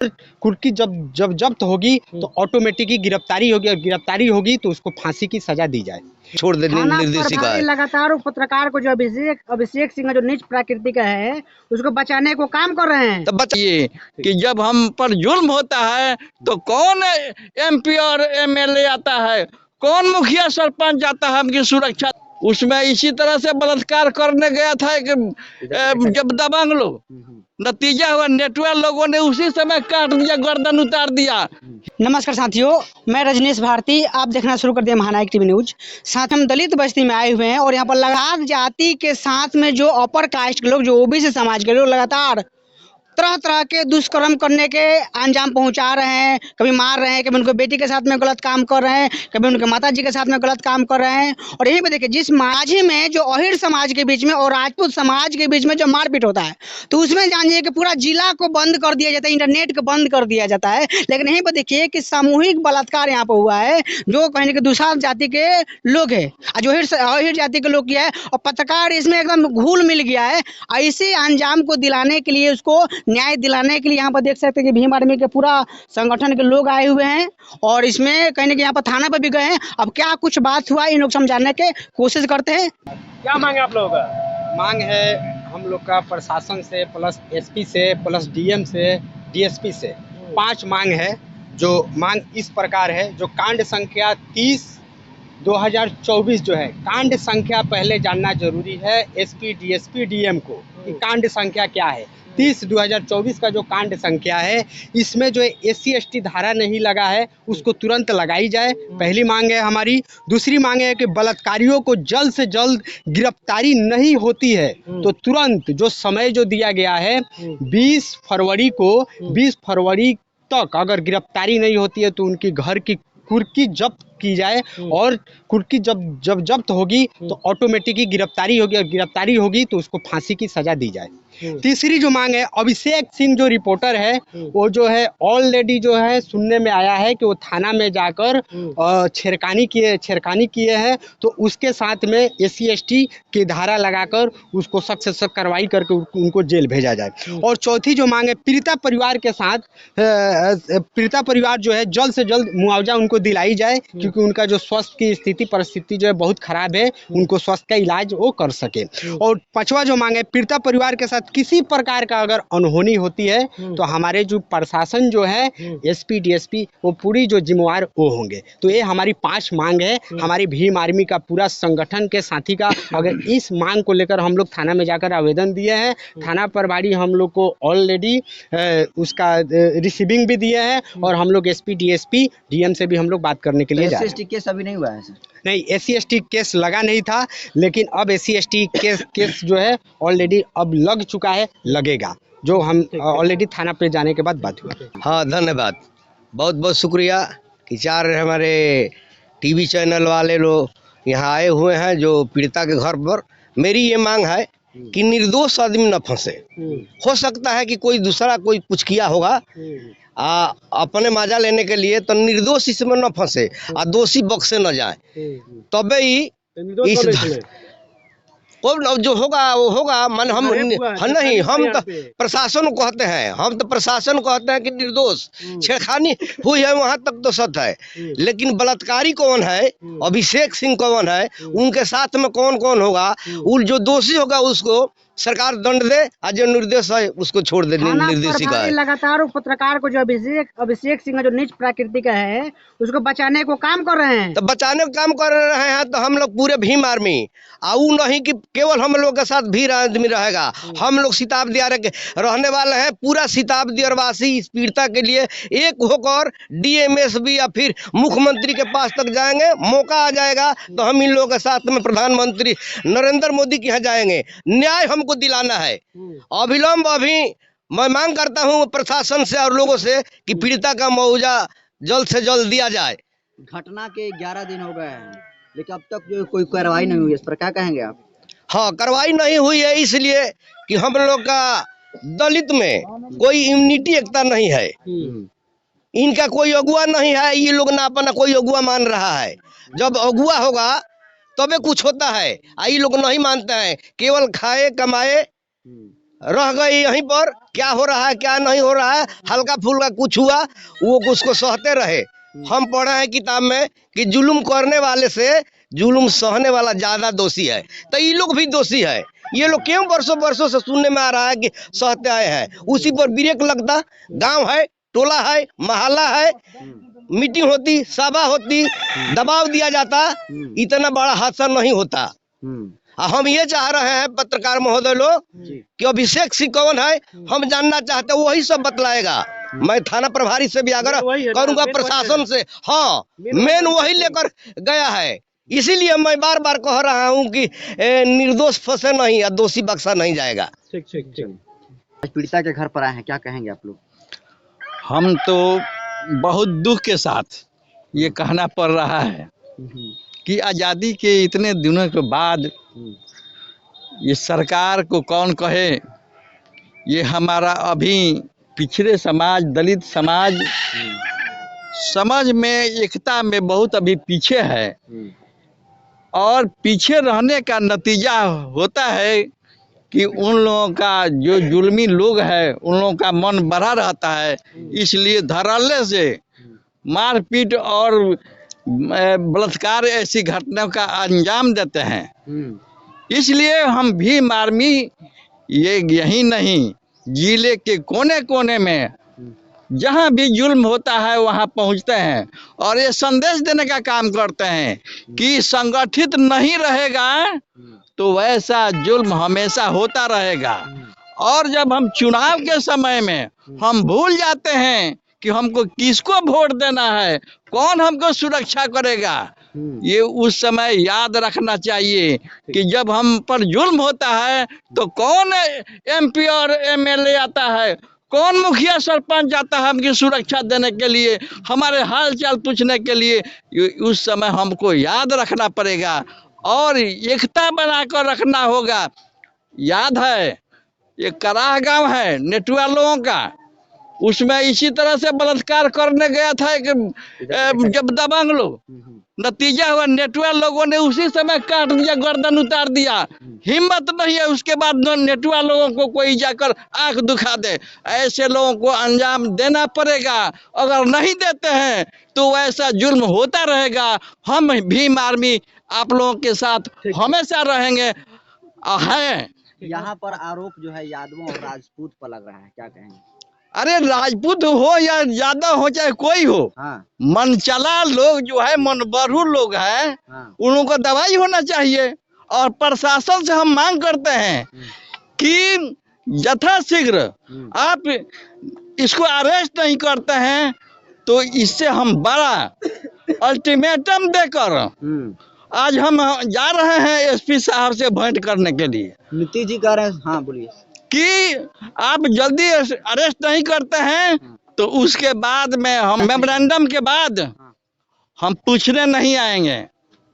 कुर्की जब जब जब्त होगी तो ऑटोमेटिक ही गिरफ्तारी होगी, और गिरफ्तारी होगी तो उसको फांसी की सजा दी जाए। छोड़ दे निर्देशिका है। लगातार पत्रकार को जो अभिषेक सिंह जो नीच प्रकृति का है उसको बचाने को काम कर रहे हैं। तो बताइए कि जब हम पर जुल्म होता है तो कौन MP और MLA आता है, कौन मुखिया सरपंच आता है हमकी सुरक्षा। उसमें इसी तरह से बलात्कार करने गया था कि जब दबंग लोग, नतीजा हुआ नेटवर्क लोगों ने उसी समय काट दिया, गर्दन उतार दिया। नमस्कार साथियों, मैं रजनीश भारती, आप देखना शुरू कर दिया महानायक टीवी न्यूज। साथ हम दलित बस्ती में आए हुए हैं और यहाँ पर लगातार जाति के साथ में जो अपर कास्ट के लोग, जो OBC समाज के लोग लगातार तरह तरह के दुष्कर्म करने के अंजाम पहुंचा रहे हैं। कभी मार रहे हैं, कभी उनके बेटी के साथ में गलत काम कर रहे हैं, कभी उनके माता जी के साथ में गलत काम कर रहे हैं। और यहीं पे देखिए, जिस माझी में जो अहिर समाज के बीच में और राजपूत समाज के बीच में जो मारपीट होता है, तो उसमें जानिए कि पूरा जिला को बंद कर दिया जाता है, इंटरनेट को बंद कर दिया जाता है। लेकिन यहीं पर देखिए कि सामूहिक बलात्कार यहाँ पर हुआ है, जो कहने के दूसरा जाति के लोग है, जो अहिर जाति के लोग किया है, और पत्रकार इसमें एकदम घुल मिल गया है। ऐसे अंजाम को दिलाने के लिए, उसको न्याय दिलाने के लिए यहाँ पर देख सकते हैं कि भीम आर्मी के पूरा संगठन के लोग आए हुए हैं, और इसमें कहने के यहाँ पर थाना पर भी गए हैं। अब क्या कुछ बात हुआ, इन लोग समझाने के कोशिश करते हैं। क्या मांग है आप लोगों का? मांग है हम लोग का प्रशासन से, प्लस SP से, प्लस DM से, DSP से 5 मांग है। जो मांग इस प्रकार है, जो कांड संख्या 30/2024 जो है, कांड संख्या पहले जानना जरूरी है SP, DSP, DM को कि कांड संख्या क्या है। 30/2024 का जो कांड संख्या है, इसमें जो SC ST धारा नहीं लगा है उसको तुरंत लगाई जाए, पहली मांग है हमारी। दूसरी मांग है कि बलात्कारियों को जल्द से जल्द गिरफ्तारी नहीं होती है तो तुरंत जो समय जो दिया गया है 20 फरवरी तक अगर गिरफ्तारी नहीं होती है तो उनकी घर की कुर्की जब्त की जाए, और कुर्की जब जब्त होगी तो ऑटोमेटिक ही गिरफ्तारी होगी, और गिरफ्तारी होगी तो उसको फांसी की सजा दी जाए। तीसरी जो मांग है, अभिषेक सिंह जो रिपोर्टर है, वो जो है ऑलरेडी जो है सुनने में आया है कि वो थाना में जाकर छेड़खानी किए हैं, तो उसके साथ में SC ST की धारा लगाकर उसको सख्त से सख्त कार्रवाई करके उनको जेल भेजा जाए। और चौथी जो मांग है, पीड़िता परिवार के साथ पीड़िता परिवार जो है जल्द से जल्द मुआवजा उनको दिलाई जाए, क्योंकि उनका जो स्वास्थ्य की परिस्थिति जो है बहुत खराब है, उनको स्वास्थ्य का इलाज वो कर सके। और पांचवा जो मांग है, पीड़िता परिवार के साथ किसी प्रकार का अगर अनहोनी होती है तो हमारे जो प्रशासन जो है SP DSP वो पूरी जो जिम्मेवार वो होंगे। तो ये हमारी 5 मांग है, हमारी भीम आर्मी का पूरा संगठन के साथी का। अगर इस मांग को लेकर हम लोग थाना में जाकर आवेदन दिए हैं, थाना प्रभारी हम लोग को ऑलरेडी उसका रिसीविंग भी दिए हैं, और हम लोग SP DSP DM से भी हम लोग बात करने के लिए जा रहे हैं। SC केस अभी नहीं हुआ है सर? नहीं, SC ST केस लगा नहीं था, लेकिन अब SC ST केस जो है ऑलरेडी अब लग चुका है, लगेगा, जो हम ऑलरेडी थाना पे जाने के बाद बात हुआ। हाँ, धन्यवाद, बहुत बहुत शुक्रिया कि 4 हमारे TV चैनल वाले लोग यहाँ आए हुए हैं जो पीड़िता के घर पर। मेरी ये मांग है कि निर्दोष आदमी न फंसे। हो सकता है कि कोई दूसरा कोई कुछ किया होगा अपने मजा लेने के लिए, तो निर्दोष इसमें न फंसे और दोषी बख्शे न जाए, तबे ही इस जो होगा वो होगा। मन हम नहीं, हम तो प्रशासन को कहते हैं, कि निर्दोष छेड़खानी हुई है वहां तक तो सत्य है, लेकिन बलात्कारी कौन है, अभिषेक सिंह कौन है, उनके साथ में कौन कौन होगा, जो दोषी होगा उसको सरकार दंड दे, और जो निर्देश है उसको छोड़ दे निर्देशिका है। लगातार पत्रकार को जो अभिषेक सिंह जो नीच प्रकृति का है उसको बचाने को काम कर रहे हैं। तो बचाने का काम कर रहे हैं तो हम लोग पूरे भीम आर्मी, आऊ नहीं कि केवल हम लोग के साथ भीड़ आदमी रहेगा। हम लोग सिताब दियार के रहने वाले हैं, पूरा सिताब दियारवासी इस पीड़िता के लिए एक होकर DMSB या फिर मुख्यमंत्री के पास तक जाएंगे। मौका आ जाएगा तो हम इन लोगों के साथ में प्रधानमंत्री नरेंद्र मोदी के यहाँ जाएंगे। न्याय हमको दिलाना है अविलंब। अभी मैं मांग करता हूँ प्रशासन से और लोगों से कि पीड़िता का मुआवजा जल्द से जल्द दिया जाए। घटना के 11 दिन हो गए हैं, लेकिन अब तक जो कोई कार्रवाई नहीं हुई, इस पर क्या कहेंगे आप? हाँ, कार्रवाई नहीं हुई है इसलिए कि हम लोग का दलित में कोई इम्यूनिटी एकता नहीं है, इनका कोई अगुआ नहीं है, ये लोग ना अपना कोई अगुआ मान रहा है। जब अगुआ होगा तबे कुछ होता है, ये लोग नहीं मानते हैं, केवल खाए कमाए रह गई यहीं पर, क्या हो रहा है क्या नहीं हो रहा है, हल्का फुल्का कुछ हुआ वो उसको सहते रहे। हम पढ़े हैं किताब में कि जुल्म करने वाले से जुल्म सहने वाला ज्यादा दोषी है, तो ये लोग भी दोषी है। ये लोग क्यों वर्षों वर्षों से सुनने में आ रहा है कि सहते आए हैं, उसी पर ब्रेक लगता। गांव है, टोला है, मोहल्ला है, मीटिंग होती, सभा होती, दबाव दिया जाता, इतना बड़ा हादसा नहीं होता। हम ये चाह रहे हैं पत्रकार महोदय लोग कि अभिषेक सिंह कौन है, हम जानना चाहते हैं, वही सब बतलाएगा। मैं थाना प्रभारी से भी आग्रह करूंगा, प्रशासन से। हाँ, मेन वही लेकर गया है, इसीलिए मैं बार बार कह रहा हूं कि निर्दोष फंसे नहीं या दोषी बख्शा नहीं जाएगा। ठीक। आज पीड़िता के घर पर आए हैं, क्या कहेंगे आप लोग? हम तो बहुत दुख के साथ ये कहना पड़ रहा है कि आज़ादी के इतने दिनों के बाद ये सरकार को कौन कहे, ये हमारा अभी पिछड़े समाज, दलित समाज समझ में, एकता में बहुत अभी पीछे है। और पीछे रहने का नतीजा होता है कि उन लोगों का जो जुल्मी लोग है उन लोगों का मन बढ़ा रहता है, इसलिए धड़ल्ले से मारपीट और बलात्कार ऐसी घटनाओं का अंजाम देते हैं। इसलिए हम भीम आर्मी ये यही नहीं, जिले के कोने कोने में जहाँ भी जुल्म होता है वहाँ पहुँचते हैं और ये संदेश देने का काम करते हैं कि संगठित नहीं रहेगा तो वैसा जुल्म हमेशा होता रहेगा। और जब हम चुनाव के समय में हम भूल जाते हैं कि हमको किसको वोट देना है, कौन हमको सुरक्षा करेगा, ये उस समय याद रखना चाहिए कि जब हम पर जुल्म होता है तो कौन MP और MLA आता है, कौन मुखिया सरपंच आता है हमकी सुरक्षा देने के लिए, हमारे हाल चाल पूछने के लिए। उस समय हमको याद रखना पड़ेगा और एकता बनाकर रखना होगा। याद है ये कराह गांव है नेटुआ लोगों का, उसमें इसी तरह से बलात्कार करने गया था जब दबंग लोग, नतीजा हुआ नेटुआ लोगों ने उसी समय काट दिया, गर्दन उतार दिया। हिम्मत नहीं है उसके बाद नेटुआ लोगों को कोई जाकर आंख दुखा दे। ऐसे लोगों को अंजाम देना पड़ेगा, अगर नहीं देते हैं तो वैसा जुल्म होता रहेगा। हम भीम आर्मी आप लोगों के साथ हमेशा रहेंगे। है यहाँ पर आरोप जो है यादवों और राजपूत पर लग रहा है, क्या कहेंगे? अरे राजपूत हो या यादव हो चाहे कोई हो, मनचला लोग जो है, मनबरू लोग हैं, उन लोगों को दवाई होना चाहिए। और प्रशासन से हम मांग करते हैं कि यथाशीघ्र आप इसको अरेस्ट नहीं करते हैं तो इससे हम बड़ा अल्टीमेटम देकर आज हम जा रहे हैं SP साहब से भेंट करने के लिए। नीतीश जी कह रहे हैं, हाँ बोलिए, कि आप जल्दी अरेस्ट नहीं करते हैं तो उसके बाद में हम मेमोरेंडम के बाद हम पूछने नहीं आएंगे,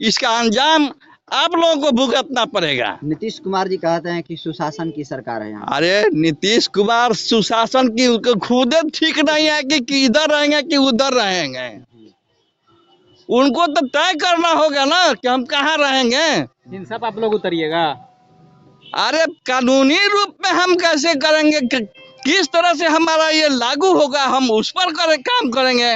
इसका अंजाम आप लोगों को भुगतना पड़ेगा। नीतीश कुमार जी कहते हैं कि सुशासन की सरकार है यहाँ। अरे नीतीश कुमार सुशासन की खुद ठीक नहीं है कि इधर रहेंगे कि उधर रहेंगे, उनको तो तय करना होगा ना कि हम कहाँ रहेंगे। इन सब आप लोग उतरिएगा। अरे कानूनी रूप में हम कैसे करेंगे, किस तरह से हमारा ये लागू होगा, हम उस पर काम करेंगे।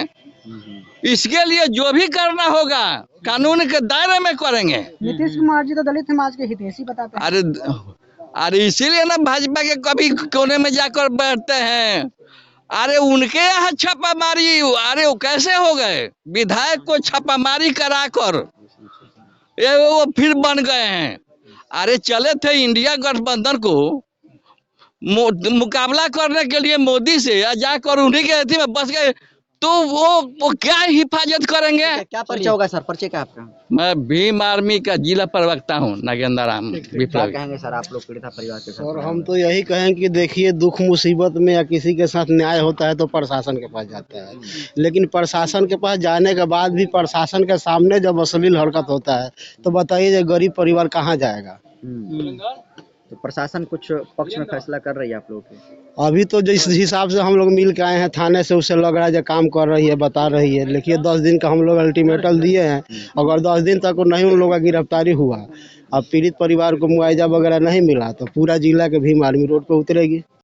इसके लिए जो भी करना होगा कानून के दायरे में करेंगे। नीतीश कुमार जी तो दलित समाज के हितैषी बताते हैं। अरे इसीलिए ना भाजपा के कभी कोने में जाकर बैठते हैं। अरे उनके यहाँ छापामारी, अरे वो कैसे हो गए, विधायक को छापामारी कराकर वो फिर बन गए हैं। अरे चले थे इंडिया गठबंधन को मुकाबला करने के लिए मोदी से, जाकर उन्हीं के अथी में बस गए, तो वो क्या हिफाजत करेंगे। क्या परिचय होगा सर, परिचय क्या आपका? मैं भीम आर्मी का जिला प्रवक्ता हूँ, नागेंद्र राम विप्लव। कहेंगे सर आप लोग पीड़िता परिवार के साथ? और हम तो यही कहें कि देखिए, दुख मुसीबत में या किसी के साथ न्याय होता है तो प्रशासन के पास जाता है, लेकिन प्रशासन के पास जाने के बाद भी प्रशासन के सामने जब अश्लील हरकत होता है तो बताइए गरीब परिवार कहाँ जाएगा। तो प्रशासन कुछ पक्ष में फैसला कर रही है आप लोगों के? अभी तो जिस हिसाब से हम लोग मिल के आए हैं थाने से, उससे लग रहा है जो काम कर रही है, बता रही है। देखिए 10 दिन का हम लोग अल्टीमेटम दिए हैं, अगर 10 दिन तक नहीं उन लोगों का गिरफ्तारी हुआ अब पीड़ित परिवार को मुआवजा वगैरह नहीं मिला तो पूरा जिला के भीम आर्मी रोड पर उतरेगी।